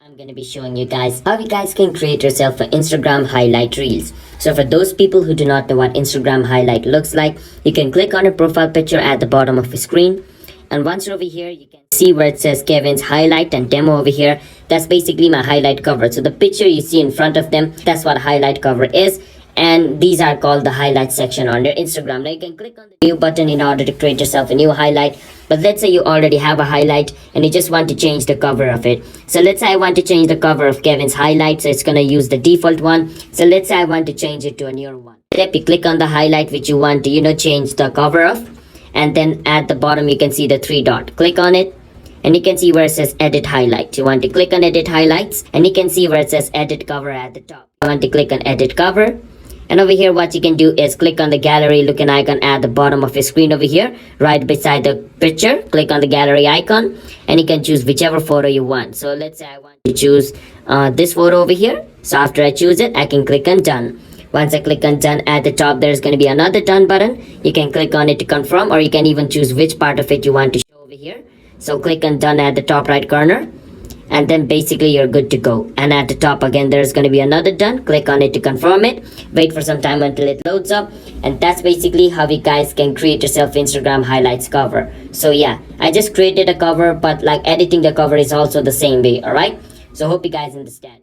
I'm going to be showing you guys how you guys can create yourself an Instagram highlight reels. So for those people who do not know what Instagram highlight looks like, you can click on a profile picture at the bottom of the screen. And once you're over here, you can see where it says Kevin's highlight and demo over here. That's basically my highlight cover. So the picture you see in front of them, that's what highlight cover is. And these are called the highlight section on your Instagram. Now you can click on the new button in order to create yourself a new highlight. But let's say you already have a highlight and you just want to change the cover of it. So let's say I want to change the cover of Kevin's highlight. So it's going to use the default one. So let's say I want to change it to a newer one. Step, you click on the highlight which you want to, change the cover of. And then at the bottom you can see the three dot. Click on it. And you can see where it says edit highlight. You want to click on edit highlights. And you can see where it says edit cover at the top. You want to click on edit cover. And over here what you can do is click on the gallery looking icon at the bottom of your screen over here, right beside the picture. Click on the gallery icon and you can choose whichever photo you want. So let's say I want to choose this photo over here. So after I choose it, I can click on done. Once I click on done, at the top there's going to be another done button. You can click on it to confirm, or you can even choose which part of it you want to show over here. So click on done at the top right corner. And then basically you're good to go. And at the top again there's going to be another done. Click on it to confirm it. Wait for some time until it loads up. And that's basically how you guys can create yourself Instagram highlights cover. So yeah, I just created a cover, but like editing the cover is also the same way. Alright, so hope you guys understand.